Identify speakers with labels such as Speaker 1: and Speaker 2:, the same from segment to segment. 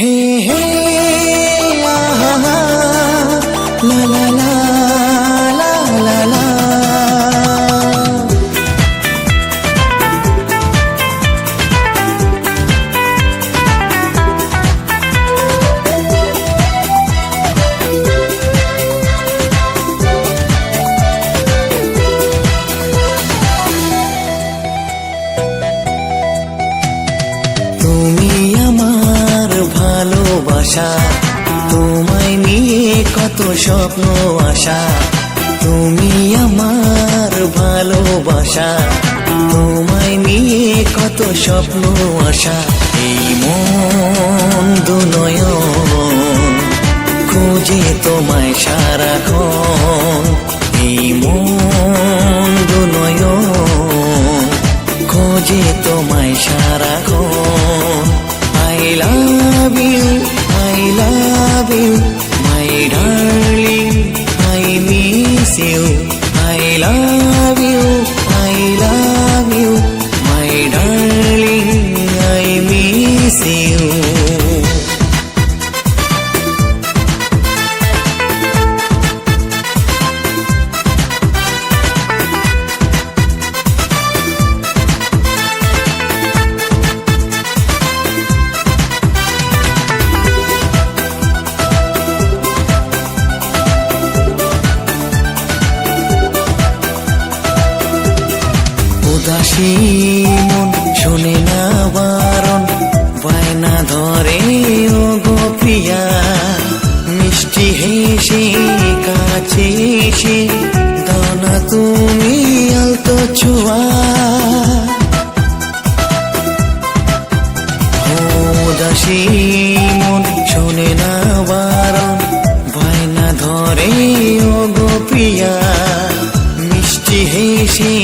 Speaker 1: হে হে আহা লা লা লা লা লা লা। তুমি আমার ভালোবাসা, তোমায় নিয়ে কত স্বপ্ন আশা। তুমি আমার ভালোবাসা, তোমায় নিয়ে কত স্বপ্ন আশা। এই মন দুনয়ন খুঁজে তোমায় সারাক্ষণ। এই মন দুনয়ন খোঁজে তোমায় সারাক্ষণ। I love you, I love you, my darling, I miss you. I love you, I love you, my darling, I miss you. উদাসী মন শোনে না বারণ, বায়না ধরে ও গো প্রিয়া। মিষ্টি হেসে কাছে এসে দাও না তুমি আলতো ছোঁয়া। উদাসী মন শোনে না বারণ, বায়না ধরে ও গো প্রিয়া। মিষ্টি হেসে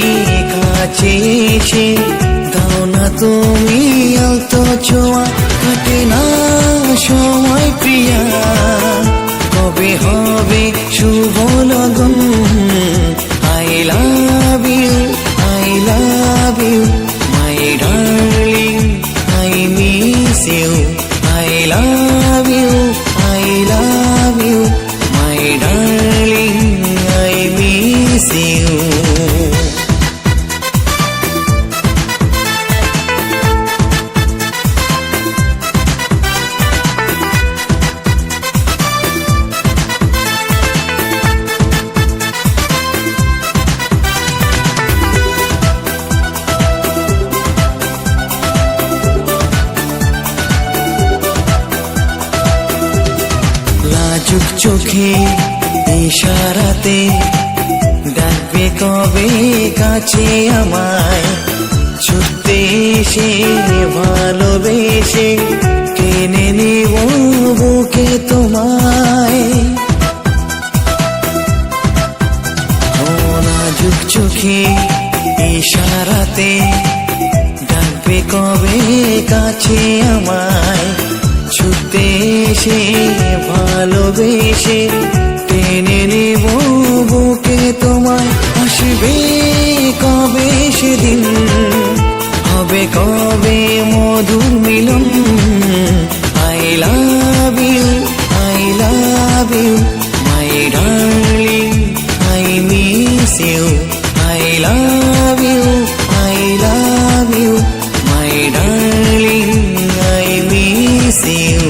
Speaker 1: কাছে এসে দাও না তুমি আলতো ছোঁয়া। কাটে না সময় প্রিয়া, কবে হবে শুভ লগন। I love you, I love you, my darling, I miss you. I love you, I love you, my darling, I miss you. লাজুক চোখে ইশারাতে ডাকবে কবে কাছে আমায়। ছুটতে এসে ভালোবেসে টেনে নেব বুকে তোমায়। লাজুক চোখে ইশারাতে ডাকবে কবে কাছে আমায়। ছুটতে এসে ভালোবেসে টেনে নেব বুকে তোমায়। আসবে কবে সেদিন, হবে কবে মধুর মিলন। I love you, I love you, my darling, I miss you. I love you, I love you, my darling, I miss you.